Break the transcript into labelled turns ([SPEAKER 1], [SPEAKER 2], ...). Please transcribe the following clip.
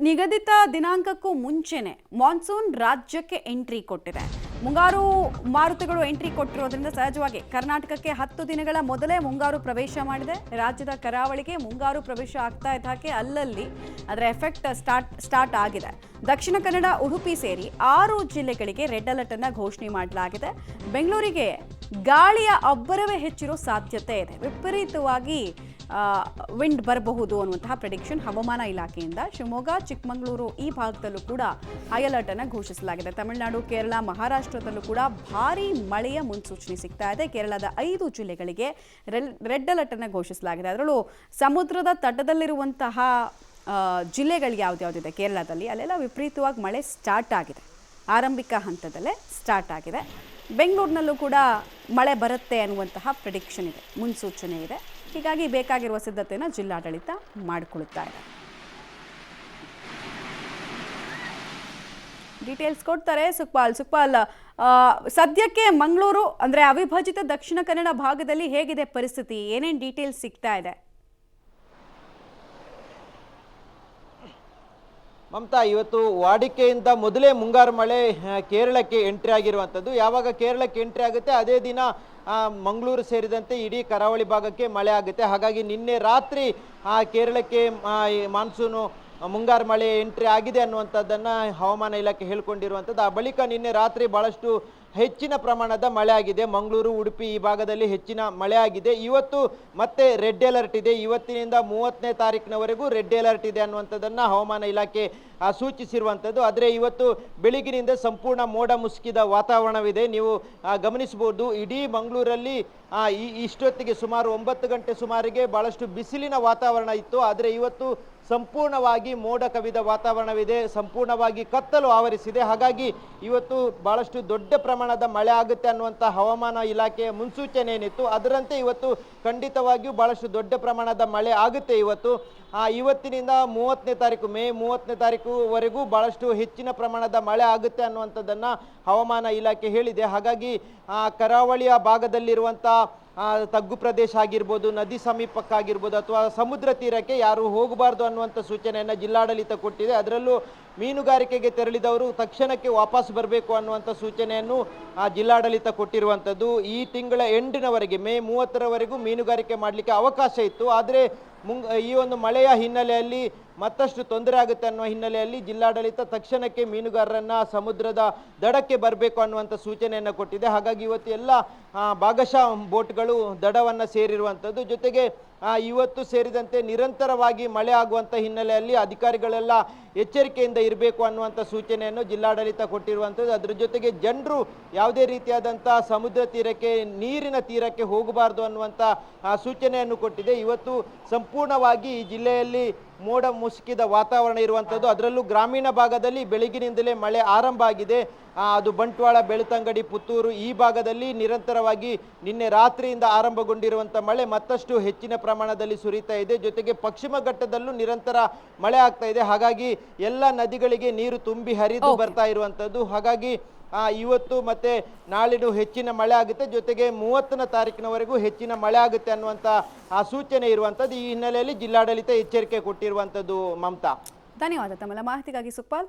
[SPEAKER 1] ನಿಗದಿತ ದಿನಾಂಕಕ್ಕೂ ಮುಂಚೆನೆ ಮಾನ್ಸೂನ್ ರಾಜ್ಯಕ್ಕೆ ಎಂಟ್ರಿ ಕೊಟ್ಟಿದೆ. ಮುಂಗಾರು ಮಾರುತಗಳು ಎಂಟ್ರಿ ಕೊಟ್ಟಿರೋದ್ರಿಂದ ಸಹಜವಾಗಿ ಕರ್ನಾಟಕಕ್ಕೆ 10 ದಿನಗಳ ಮೊದಲೇ ಮುಂಗಾರು ಪ್ರವೇಶ ಮಾಡಿದೆ. ರಾಜ್ಯದ ಕರಾವಳಿಗೆ ಮುಂಗಾರು ಪ್ರವೇಶ ಆಗ್ತಾ ಇದ್ದ ಹಾಗೆ ಅಲ್ಲಲ್ಲಿ ಅದರ ಎಫೆಕ್ಟ್ ಸ್ಟಾರ್ಟ್ ಆಗಿದೆ. ದಕ್ಷಿಣ ಕನ್ನಡ, ಉಡುಪಿ ಸೇರಿ 6 ಜಿಲ್ಲೆಗಳಿಗೆ ರೆಡ್ ಅಲರ್ಟ್ ಅನ್ನು ಘೋಷಣೆ ಮಾಡಲಾಗಿದೆ. ಬೆಂಗಳೂರಿಗೆ ಗಾಳಿಯ ಅಬ್ಬರವೇ ಹೆಚ್ಚಿರೋ ಸಾಧ್ಯತೆ ಇದೆ. ವಿಪರೀತವಾಗಿ ವಿಂಡ್ ಬರಬಹುದು ಅನ್ನುವಂತಹ ಪ್ರೆಡಿಕ್ಷನ್ ಹವಾಮಾನ ಇಲಾಖೆಯಿಂದ. ಶಿವಮೊಗ್ಗ, ಚಿಕ್ಕಮಗಳೂರು ಈ ಭಾಗದಲ್ಲೂ ಕೂಡ ಹೈ ಅಲರ್ಟ್ ಅನ್ನು ಘೋಷಿಸಲಾಗಿದೆ. ತಮಿಳುನಾಡು, ಕೇರಳ, ಮಹಾರಾಷ್ಟ್ರದಲ್ಲೂ ಕೂಡ ಭಾರೀ ಮಳೆಯ ಮುನ್ಸೂಚನೆ ಸಿಗ್ತಾ ಇದೆ. ಕೇರಳದ 5 ಜಿಲ್ಲೆಗಳಿಗೆ ರೆಡ್ ಅಲರ್ಟ್ ಅನ್ನು ಘೋಷಿಸಲಾಗಿದೆ. ಅದರಲ್ಲೂ ಸಮುದ್ರದ ತಟದಲ್ಲಿರುವಂತಹ ಜಿಲ್ಲೆಗಳು ಯಾವ್ದ್ಯಾವ್ದಿದೆ ಕೇರಳದಲ್ಲಿ, ಅಲ್ಲೆಲ್ಲ ವಿಪರೀತವಾಗಿ ಮಳೆ ಸ್ಟಾರ್ಟ್ ಆಗಿದೆ. ಆರಂಭಿಕ ಹಂತದಲ್ಲೇ ಸ್ಟಾರ್ಟ್ ಆಗಿದೆ. ಬೆಂಗಳೂರಿನಲ್ಲೂ ಕೂಡ ಮಳೆ ಬರುತ್ತೆ ಅನ್ನುವಂತಹ ಪ್ರೆಡಿಕ್ಷನ್ ಇದೆ, ಮುನ್ಸೂಚನೆ ಇದೆ. ಹೀಗಾಗಿ ಬೇಕಾಗಿರುವ ಸಿದ್ಧತೆಯನ್ನು ಜಿಲ್ಲಾಡಳಿತ ಮಾಡಿಕೊಳ್ಳುತ್ತಾ ಇದೆ. ಡೀಟೇಲ್ಸ್ ಕೊಡ್ತಾರೆ ಸುಕ್ಪಾಲ್. ಸದ್ಯಕ್ಕೆ ಮಂಗಳೂರು ಅಂದ್ರೆ ಅವಿಭಜಿತ ದಕ್ಷಿಣ ಕನ್ನಡ ಭಾಗದಲ್ಲಿ ಹೇಗಿದೆ ಪರಿಸ್ಥಿತಿ, ಏನೇನು ಡೀಟೇಲ್ಸ್ ಸಿಗ್ತಾ ಇದೆ?
[SPEAKER 2] ಮಮತಾ, ಇವತ್ತು ವಾಡಿಕೆಯಿಂದ ಮೊದಲೇ ಮುಂಗಾರು ಮಳೆ ಕೇರಳಕ್ಕೆ ಎಂಟ್ರಿ ಆಗಿರುವಂಥದ್ದು. ಯಾವಾಗ ಕೇರಳಕ್ಕೆ ಎಂಟ್ರಿ ಆಗುತ್ತೆ ಅದೇ ದಿನ ಮಂಗಳೂರು ಸೇರಿದಂತೆ ಇಡೀ ಕರಾವಳಿ ಭಾಗಕ್ಕೆ ಮಳೆ ಆಗುತ್ತೆ. ಹಾಗಾಗಿ ನಿನ್ನೆ ರಾತ್ರಿ ಕೇರಳಕ್ಕೆ ಮಾನ್ಸೂನು ಮುಂಗಾರು ಮಳೆ ಎಂಟ್ರಿ ಆಗಿದೆ ಅನ್ನುವಂಥದ್ದನ್ನು ಹವಾಮಾನ ಇಲಾಖೆ ಹೇಳ್ಕೊಂಡಿರುವಂಥದ್ದು. ಆ ಬಳಿಕ ನಿನ್ನೆ ರಾತ್ರಿ ಭಾಳಷ್ಟು ಹೆಚ್ಚಿನ ಪ್ರಮಾಣದ ಮಳೆ ಆಗಿದೆ. ಮಂಗಳೂರು, ಉಡುಪಿ ಈ ಭಾಗದಲ್ಲಿ ಹೆಚ್ಚಿನ ಮಳೆ ಆಗಿದೆ. ಇವತ್ತು ಮತ್ತೆ ರೆಡ್ ಅಲರ್ಟ್ ಇದೆ. ಇವತ್ತಿನಿಂದ 30ನೇ ತಾರೀಕಿನವರೆಗೂ ರೆಡ್ ಅಲರ್ಟ್ ಇದೆ ಅನ್ನುವಂಥದ್ದನ್ನು ಹವಾಮಾನ ಇಲಾಖೆ ಸೂಚಿಸಿರುವಂಥದ್ದು. ಆದರೆ ಇವತ್ತು ಬೆಳಗಿನಿಂದ ಸಂಪೂರ್ಣ ಮೋಡ ಮುಸುಕಿದ ವಾತಾವರಣವಿದೆ. ನೀವು ಗಮನಿಸಬಹುದು, ಇಡೀ ಮಂಗಳೂರಲ್ಲಿ ಇಷ್ಟೊತ್ತಿಗೆ ಸುಮಾರು 9 ಗಂಟೆ ಸುಮಾರಿಗೆ ಭಾಳಷ್ಟು ಬಿಸಿಲಿನ ವಾತಾವರಣ ಇತ್ತು. ಆದರೆ ಇವತ್ತು ಸಂಪೂರ್ಣವಾಗಿ ಮೋಡ ಕವಿದ ವಾತಾವರಣವಿದೆ, ಸಂಪೂರ್ಣವಾಗಿ ಕತ್ತಲು ಆವರಿಸಿದೆ. ಹಾಗಾಗಿ ಇವತ್ತು ಭಾಳಷ್ಟು ದೊಡ್ಡ ಪ್ರಮಾಣದ ಮಳೆ ಆಗುತ್ತೆ ಅನ್ನುವಂಥ ಹವಾಮಾನ ಇಲಾಖೆಯ ಮುನ್ಸೂಚನೆ ಏನಿತ್ತು ಅದರಂತೆ ಇವತ್ತು ಖಂಡಿತವಾಗಿಯೂ ಭಾಳಷ್ಟು ದೊಡ್ಡ ಪ್ರಮಾಣದ ಮಳೆ ಆಗುತ್ತೆ. ಇವತ್ತಿನಿಂದ 30ನೇ ತಾರೀಕು, ಮೇ 30ನೇ ತಾರೀಕುವರೆಗೂ ಭಾಳಷ್ಟು ಹೆಚ್ಚಿನ ಪ್ರಮಾಣದ ಮಳೆ ಆಗುತ್ತೆ ಅನ್ನುವಂಥದ್ದನ್ನು ಹವಾಮಾನ ಇಲಾಖೆ ಹೇಳಿದೆ. ಹಾಗಾಗಿ ಕರಾವಳಿಯ ಭಾಗದಲ್ಲಿರುವಂಥ ತಗ್ಗು ಪ್ರದೇಶ ಆಗಿರ್ಬೋದು, ನದಿ ಸಮೀಪಕ್ಕಾಗಿರ್ಬೋದು ಅಥವಾ ಸಮುದ್ರ ತೀರಕ್ಕೆ ಯಾರು ಹೋಗಬಾರ್ದು ಅನ್ನುವಂಥ ಸೂಚನೆಯನ್ನು ಜಿಲ್ಲಾಡಳಿತ ಕೊಟ್ಟಿದೆ. ಅದರಲ್ಲೂ ಮೀನುಗಾರಿಕೆಗೆ ತೆರಳಿದವರು ತಕ್ಷಣಕ್ಕೆ ವಾಪಸ್ ಬರಬೇಕು ಅನ್ನುವಂಥ ಸೂಚನೆಯನ್ನು ಜಿಲ್ಲಾಡಳಿತ ಕೊಟ್ಟಿರುವಂಥದ್ದು. ಈ ತಿಂಗಳ ಎಂಡಿನವರೆಗೆ, ಮೇ 30ರವರೆಗೂ ಮೀನುಗಾರಿಕೆ ಮಾಡಲಿಕ್ಕೆ ಅವಕಾಶ ಇತ್ತು. ಆದರೆ ಈ ಒಂದು ಮಳೆಯ ಹಿನ್ನೆಲೆಯಲ್ಲಿ ಮತ್ತಷ್ಟು ತೊಂದರೆ ಆಗುತ್ತೆ ಅನ್ನುವ ಹಿನ್ನೆಲೆಯಲ್ಲಿ ಜಿಲ್ಲಾಡಳಿತ ತಕ್ಷಣಕ್ಕೆ ಮೀನುಗಾರರನ್ನ ಸಮುದ್ರದ ದಡಕ್ಕೆ ಬರಬೇಕು ಅನ್ನುವಂಥ ಸೂಚನೆಯನ್ನು ಕೊಟ್ಟಿದೆ. ಹಾಗಾಗಿ ಇವತ್ತು ಎಲ್ಲ ಭಾಗಶಃ ಬೋಟ್ಗಳು ದಡವನ್ನು ಸೇರಿರುವಂಥದ್ದು. ಜೊತೆಗೆ ಇವತ್ತು ಸೇರಿದಂತೆ ನಿರಂತರವಾಗಿ ಮಳೆ ಆಗುವಂಥ ಹಿನ್ನೆಲೆಯಲ್ಲಿ ಅಧಿಕಾರಿಗಳೆಲ್ಲ ಎಚ್ಚರಿಕೆಯಿಂದ ಇರಬೇಕು ಅನ್ನುವಂಥ ಸೂಚನೆಯನ್ನು ಜಿಲ್ಲಾಡಳಿತ ಕೊಟ್ಟಿರುವಂಥದ್ದು. ಅದರ ಜೊತೆಗೆ ಜನರು ಯಾವುದೇ ರೀತಿಯಾದಂಥ ಸಮುದ್ರ ತೀರಕ್ಕೆ, ನೀರಿನ ತೀರಕ್ಕೆ ಹೋಗಬಾರ್ದು ಅನ್ನುವಂಥ ಸೂಚನೆಯನ್ನು ಕೊಟ್ಟಿದೆ. ಇವತ್ತು ಸಂಪೂರ್ಣವಾಗಿ ಈ ಜಿಲ್ಲೆಯಲ್ಲಿ ಮೋಡ ಮುಸುಕಿದ ವಾತಾವರಣ ಇರುವಂಥದ್ದು. ಅದರಲ್ಲೂ ಗ್ರಾಮೀಣ ಭಾಗದಲ್ಲಿ ಬೆಳಗಿನಿಂದಲೇ ಮಳೆ ಆರಂಭ ಆಗಿದೆ. ಅದು ಬಂಟ್ವಾಳ, ಬೆಳ್ತಂಗಡಿ, ಪುತ್ತೂರು ಈ ಭಾಗದಲ್ಲಿ ನಿರಂತರವಾಗಿ ನಿನ್ನೆ ರಾತ್ರಿಯಿಂದ ಆರಂಭಗೊಂಡಿರುವಂಥ ಮಳೆ ಮತ್ತಷ್ಟು ಹೆಚ್ಚಿನ ಪ್ರಮಾಣದಲ್ಲಿ ಸುರಿತಾ ಇದೆ. ಜೊತೆಗೆ ಪಶ್ಚಿಮ ಘಟ್ಟದಲ್ಲೂ ನಿರಂತರ ಮಳೆ ಆಗ್ತಾ ಇದೆ. ಹಾಗಾಗಿ ಎಲ್ಲ ನದಿಗಳಿಗೆ ನೀರು ತುಂಬಿ ಹರಿದು ಬರ್ತಾ ಇರುವಂಥದ್ದು. ಹಾಗಾಗಿ ಇವತ್ತು ಮತ್ತೆ ನಾಳಿನ ಹೆಚ್ಚಿನ ಮಳೆ ಆಗುತ್ತೆ. ಜೊತೆಗೆ 30ನೇ ತಾರೀಕಿನವರೆಗೂ ಹೆಚ್ಚಿನ ಮಳೆ ಆಗುತ್ತೆ ಅನ್ನುವಂಥ ಸೂಚನೆ ಇರುವಂಥದ್ದು. ಈ ಹಿನ್ನೆಲೆಯಲ್ಲಿ ಜಿಲ್ಲಾಡಳಿತ ಎಚ್ಚರಿಕೆ ಕೊಟ್ಟಿರುವಂಥದ್ದು. ಮಮತಾ,
[SPEAKER 1] ಧನ್ಯವಾದ ತಮ್ಮ ಮಾಹಿತಿಗಾಗಿ ಸುಕ್ಪಾಲ್.